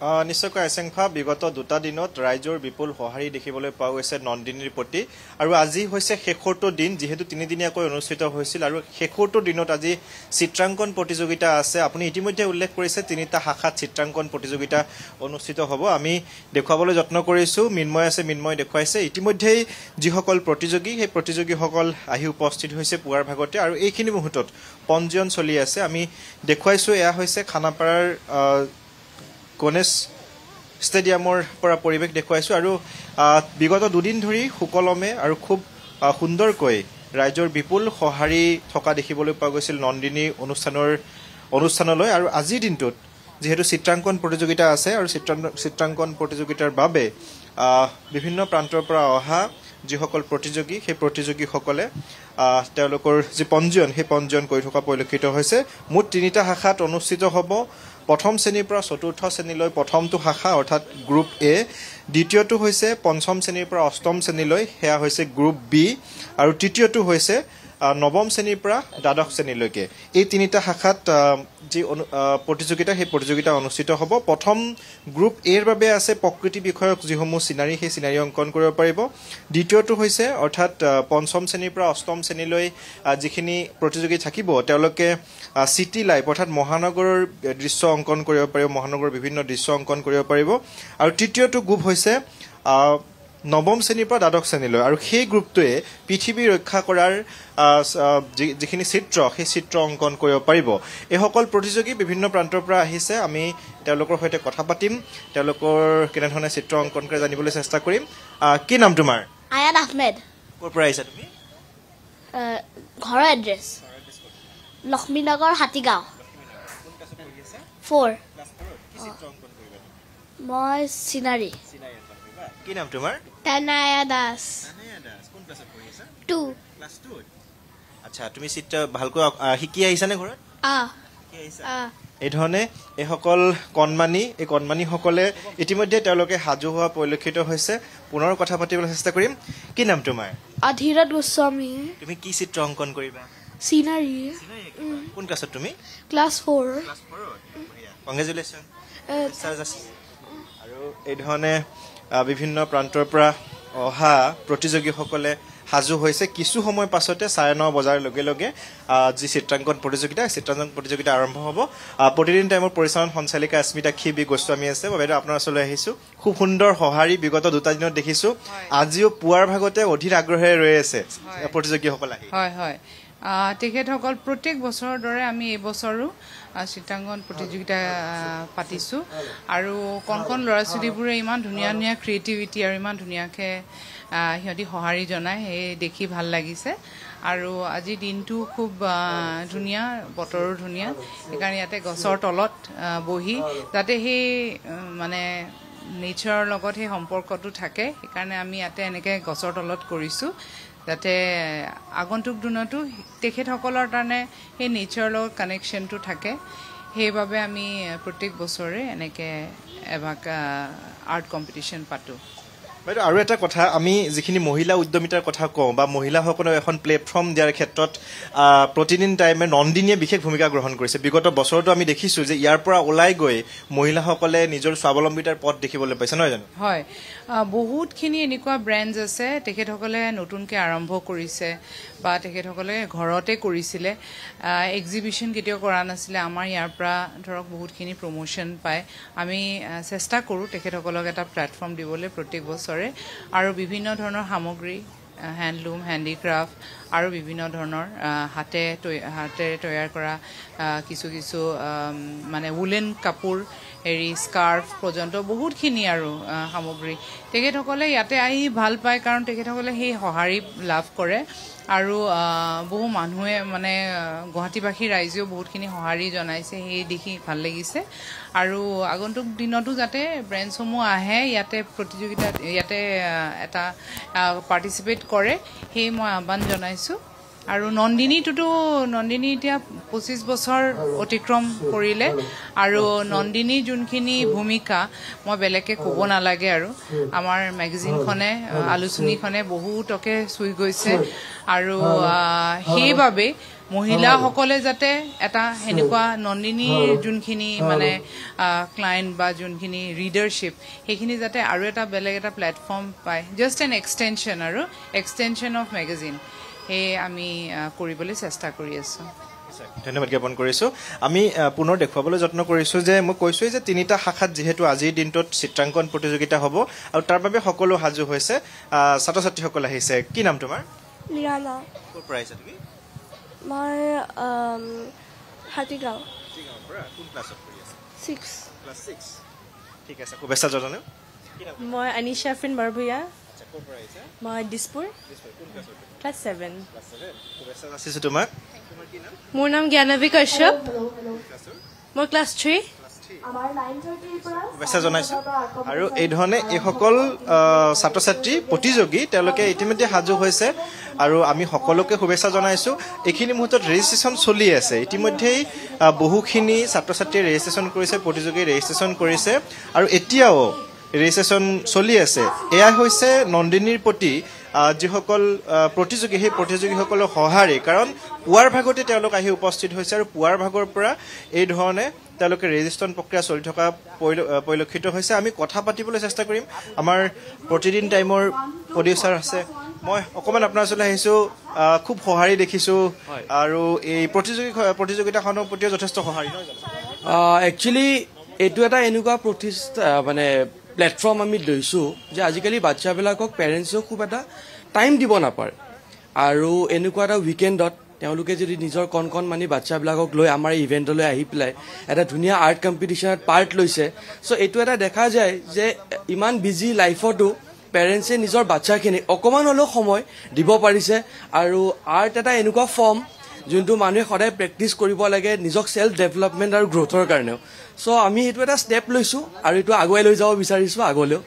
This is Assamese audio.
নিশ্চয়কৈ আশংকা বিগত দুটা দিনত ৰাইজৰ বিপুল সঁহাৰি দেখিবলৈ পোৱা গৈছে নন্দিনীৰ প্ৰতি আৰু আজি হৈছে শেষৰটো দিন যেহেতু তিনিদিনীয়াকৈ অনুষ্ঠিত হৈছিল আৰু শেষৰটো দিনত আজি চিত্ৰাংকন প্ৰতিযোগিতা আছে আপুনি ইতিমধ্যে উল্লেখ কৰিছে তিনিটা শাখাত চিত্ৰাংকন প্ৰতিযোগিতা অনুষ্ঠিত হ'ব আমি দেখুৱাবলৈ যত্ন কৰিছো মিন্ময় আছে মিন্ময় দেখুৱাইছে ইতিমধ্যেই যিসকল প্ৰতিযোগী সেই প্ৰতিযোগীসকল আহি উপস্থিত হৈছে পুৱাৰ ভাগতে আৰু এইখিনি মুহূৰ্তত পঞ্জীয়ন চলি আছে আমি দেখুৱাইছো এয়া হৈছে খানাপাৰাৰ গণেশ ষ্টেডিয়ামৰ পৰা পৰিৱেশ দেখুৱাইছো আৰু বিগত দুদিন ধৰি সুকলমে আৰু খুব সুন্দৰকৈ ৰাইজৰ বিপুল সঁহাৰি থকা দেখিবলৈ পোৱা গৈছিল নন্দিনী অনুষ্ঠানলৈ আৰু আজিৰ দিনটোত যেহেতু চিত্ৰাংকন প্ৰতিযোগিতা আছে আৰু চিত্ৰাংকন প্ৰতিযোগিতাৰ বাবে বিভিন্ন প্ৰান্তৰ পৰা অহা যিসকল প্ৰতিযোগী সেই প্ৰতিযোগীসকলে তেওঁলোকৰ যি পঞ্জীয়ন সেই পঞ্জীয়ন কৰি থকা পৰিলক্ষিত হৈছে মুঠ তিনিটা শাখাত অনুষ্ঠিত হ'ব প্ৰথম শ্ৰেণীৰ পৰা চতুৰ্থ শ্ৰেণীলৈ প্ৰথমটো শাখা অৰ্থাৎ গ্ৰুপ এ দ্বিতীয়টো হৈছে পঞ্চম শ্ৰেণীৰ পৰা অষ্টম শ্ৰেণীলৈ সেয়া হৈছে গ্ৰুপ বি আৰু তৃতীয়টো হৈছে নৱম শ্ৰেণীৰ পৰা দ্বাদশ শ্ৰেণীলৈকে এই তিনিটা শাখাত যি প্ৰতিযোগিতা সেই প্ৰতিযোগিতা অনুষ্ঠিত হ'ব প্ৰথম গ্ৰুপ এৰ বাবে আছে প্ৰকৃতি বিষয়ক যিসমূহ চিনাৰী সেই চিনাৰী অংকন কৰিব পাৰিব দ্বিতীয়টো হৈছে অৰ্থাৎ পঞ্চম শ্ৰেণীৰ পৰা অষ্টম শ্ৰেণীলৈ যিখিনি প্ৰতিযোগী থাকিব তেওঁলোকে সিটি লাইফ অৰ্থাৎ মহানগৰৰ দৃশ্য অংকন কৰিব পাৰিব মহানগৰৰ বিভিন্ন দৃশ্য অংকন কৰিব পাৰিব আৰু তৃতীয়টো গ্ৰুপ হৈছে নৱম শ্ৰেণীৰ পৰা দ্বাদশ শ্ৰেণীলৈ আৰু সেই গ্ৰুপটোৱে পৃথিৱী ৰক্ষা কৰাৰ যিখিনি চিত্ৰ সেই চিত্ৰ অংকন কৰিব পাৰিব এইসকল প্ৰতিযোগী বিভিন্ন প্ৰান্তৰ পৰা আহিছে আমি তেওঁলোকৰ সৈতে কথা পাতিম তেওঁলোকৰ কেনেধৰণে চিত্ৰ অংকন কৰে জানিবলৈ চেষ্টা কৰিম কি নাম তোমাৰ আয়ান আহমেদ ক'ৰ পৰা আহিছা তুমি ঘৰৰ এড্ৰেছ লক্ষ্মীনগৰ হাতীগাঁও 4 মই চিনাৰী কি নাম তোমাৰ তানায়া দাস কোন ক্লাছত পঢ়ি আছা 2 ক্লাছ 2 আচ্ছা তুমি চিত্ৰ ভালকৈ শিকি আহিছা নে ঘৰত শিকি আহিছা এই ধৰণে এইসকল কণমানিসকলে ইতিমধ্যে তেওঁলোকে সাজু হোৱা পৰিলক্ষিত হৈছে পুনৰ কথা পাতিবলৈ চেষ্টা কৰিম কি নাম তোমাৰ অধীৰত গোস্বামী তুমি কি চিত্ৰ অংকন কৰিবা চিনাৰী কোন ক্লাছত তুমি ক্লাছ 4 ক্লাছ 4 কংগ্ৰেচুলেশ্যন আৰু এই ধৰণে বিভিন্ন প্ৰান্তৰ পৰা অহা প্ৰতিযোগীসকলে সাজু হৈছে কিছু সময় পাছতে 9:30 বজাৰ লগে লগে যি চিত্ৰাংকন প্ৰতিযোগিতা আৰম্ভ হ'ব প্ৰতিদিন টাইমৰ পৰিচালন সঞ্চালিকা স্মিতা খিবি গোস্বামী আছে বাইদেউ আপোনাৰ ওচৰলৈ আহিছোঁ খুব সুন্দৰ সঁহাৰি বিগত দুটা দিনত দেখিছোঁ আজিও পুৱাৰ ভাগতে অধীৰ আগ্ৰহেৰে ৰৈ আছে প্ৰতিযোগীসকল আহি হয় হয় তেখেতসকল প্ৰত্যেক বছৰৰ দৰে আমি এই বছৰো চিত্ৰাংকন প্ৰতিযোগিতা পাতিছোঁ আৰু কণ ল'ৰা ছোৱালীবোৰে ইমান ধুনীয়া ধুনীয়া ক্ৰিয়েটিভিটি আৰু ইমান ধুনীয়াকৈ সিহঁতি সঁহাৰি জনায় সেই দেখি ভাল লাগিছে আৰু আজি দিনটো খুব ধুনীয়া বতৰো ধুনীয়া সেইকাৰণে ইয়াতে গছৰ তলত বহি যাতে সেই মানে নেচাৰৰ লগত সেই সম্পৰ্কটো থাকে সেইকাৰণে আমি ইয়াতে এনেকৈ গছৰ তলত কৰিছোঁ যাতে আগন্তুক দিনতো তেখেতসকলৰ কাৰণে সেই নেচাৰৰ লগত কানেকশ্যনটো থাকে সেইবাবে আমি প্ৰত্যেক বছৰে এনেকৈ এভাগ আৰ্ট কম্পিটিশ্যন পাতোঁ বাইদেউ আৰু এটা কথা আমি যিখিনি মহিলা উদ্যমিতাৰ কথা কওঁ বা মহিলাসকলক এখন প্লেটফৰ্ম দিয়াৰ ক্ষেত্ৰত প্ৰতিদিন টাইমে নন্দিনীয়ে বিশেষ ভূমিকা গ্ৰহণ কৰিছে বিগত বছৰতো আমি দেখিছোঁ যে ইয়াৰ পৰা ওলাই গৈ মহিলাসকলে নিজৰ স্বাৱলম্বিতাৰ পথ দেখিবলৈ পাইছে নহয় জানো হয় বহুতখিনি এনেকুৱা ব্ৰেণ্ডছ আছে তেখেতসকলে নতুনকৈ আৰম্ভ কৰিছে বা তেখেতসকলে ঘৰতে কৰিছিলে এক্সিবিশ্যন কেতিয়াও কৰা নাছিলে আমাৰ ইয়াৰ পৰা ধৰক বহুতখিনি প্ৰমোশ্যন পায় আমি চেষ্টা কৰোঁ তেখেতসকলক এটা প্লেটফৰ্ম দিবলৈ প্ৰত্যেক বছৰে আৰু বিভিন্ন ধৰণৰ সামগ্ৰী হেণ্ডলুম হেণ্ডিক্ৰাফ্ট আৰু বিভিন্ন ধৰণৰ হাতেৰে তৈয়াৰ কৰা কিছু মানে উলেন কাপোৰ স্কাৰ্ফ পৰ্যন্ত বহুতখিনি আৰু সামগ্ৰী তেখেতসকলে ইয়াতে আহি ভাল পায় কাৰণ তেখেতসকলে সেই সঁহাৰি লাভ কৰে আৰু বহু মানুহে মানে গুৱাহাটীবাসী ৰাইজেও বহুতখিনি সঁহাৰি জনাইছে সেই দেখি ভাল লাগিছে আৰু আগন্তুক দিনতো যাতে ব্ৰেণ্ডসমূহ আহে ইয়াতে প্ৰতিযোগিতাত ইয়াতে এটা পাৰ্টিচিপেট কৰে সেই মই আহ্বান জনাইছোঁ আৰু নন্দিনী এতিয়া 25 বছৰ অতিক্ৰম কৰিলে আৰু নন্দিনীৰ যোনখিনি ভূমিকা মই বেলেগকৈ ক'ব নালাগে আৰু আমাৰ মেগাজিনখনে আলোচনীখনে বহুতকে চুই গৈছে আৰু সেইবাবে মহিলাসকলে যাতে এটা সেনেকুৱা নন্দিনীৰ যোনখিনি মানে ক্লায়েণ্ট বা যোনখিনি ৰিডাৰশ্বিপ সেইখিনি যাতে আৰু এটা বেলেগ এটা প্লেটফৰ্ম পায় just N extension of magazine সেয়ে আমি কৰিবলৈ চেষ্টা কৰি আছোঁ ধন্যবাদ জ্ঞাপন কৰিছোঁ আমি পুনৰ দেখুৱাবলৈ যত্ন কৰিছোঁ যে মই কৈছোঁৱেই যে 3টা শাখাত যিহেতু আজিৰ দিনটোত চিত্ৰাংকন প্ৰতিযোগিতা হ'ব আৰু তাৰ বাবে সকলো সাজু হৈছে ছাত্ৰ ছাত্ৰীসকল আহিছে কি নাম তোমাৰ লিৰানা ক'ৰ পৰা আহিছা তুমি মই হাতীগাঁও কোন ক্লাছত পঢ়ি আছা 6 ক্লাছ 6 ঠিক আছে শুভেচ্ছা জনালোঁ মই আনিশা ফ্ৰেণ্ড বাৰভূঞা ক'ৰ পৰা আহিছা মই দিছপুৰ কোন ক্লাছত ক্লাছ 7 শুভেচ্ছা যাচিছোঁ তোমাক তোমাৰ কি নাম মোৰ নাম জ্ঞানৱী কাশ্যপ মই ক্লাছ 3 শুভেচ্ছা জনাইছোঁ আৰু এই ধৰণে এইসকল ছাত্ৰ ছাত্ৰী প্ৰতিযোগী তেওঁলোকে ইতিমধ্যে সাজু হৈছে আৰু আমি সকলোকে শুভেচ্ছা জনাইছোঁ এইখিনি মুহূৰ্তত ৰেজিষ্ট্ৰেশ্যন চলি আছে ইতিমধ্যেই বহুখিনি ছাত্ৰ ছাত্ৰীয়ে ৰেজিষ্ট্ৰেশ্যন কৰিছে প্ৰতিযোগী ৰেজিষ্ট্ৰেশ্যন কৰিছে আৰু এতিয়াও ৰেজিষ্ট্ৰেশ্যন চলি আছে এয়া হৈছে নন্দিনীৰ প্ৰতি যিসকল প্ৰতিযোগী সেই প্ৰতিযোগীসকলৰ সঁহাৰি কাৰণ পুৱাৰ ভাগতে তেওঁলোক আহি উপস্থিত হৈছে আৰু পুৱাৰ ভাগৰ পৰা এই ধৰণে তেওঁলোকে ৰেজিষ্ট্ৰেশ্যন প্ৰক্ৰিয়া চলি থকা পৰিলক্ষিত হৈছে আমি কথা পাতিবলৈ চেষ্টা কৰিম আমাৰ প্ৰতিদিন টাইমৰ প্ৰডিউচাৰ আছে মই অকণমান আপোনাৰ ওচৰলৈ আহিছোঁ খুব সঁহাৰি দেখিছোঁ আৰু এই প্ৰতিযোগিতাখনৰ প্ৰতিও যথেষ্ট সঁহাৰি নহয় জানো একচুৱেলি এইটো এটা এনেকুৱা মানে প্লেটফৰ্ম আমি লৈছোঁ যে আজিকালি বাচ্চাবিলাকক পেৰেণ্টছেও খুব এটা টাইম দিব নাপাৰে আৰু এনেকুৱা এটা উইকেণ্ডত তেওঁলোকে যদি নিজৰ কণ মানি বাচ্চাবিলাকক লৈ আমাৰ ইভেণ্টলৈ আহি পেলাই এটা ধুনীয়া আৰ্ট কম্পিটিশ্যনত পাৰ্ট লৈছে চ' এইটো এটা দেখা যায় যে ইমান বিজি লাইফতো পেৰেণ্টছে নিজৰ বাচ্চাখিনিক অকণমান হ'লেও সময় দিব পাৰিছে আৰু আৰ্ট এটা এনেকুৱা ফৰ্ম যোনটো মানুহে সদায় প্ৰেক্টিচ কৰিব লাগে নিজক ছেল্ফ ডেভেলপমেণ্ট আৰু গ্ৰ'থৰ কাৰণেও চ' আমি এইটো এটা ষ্টেপ লৈছোঁ আৰু এইটো আগুৱাই লৈ যাব বিচাৰিছোঁ আগলৈও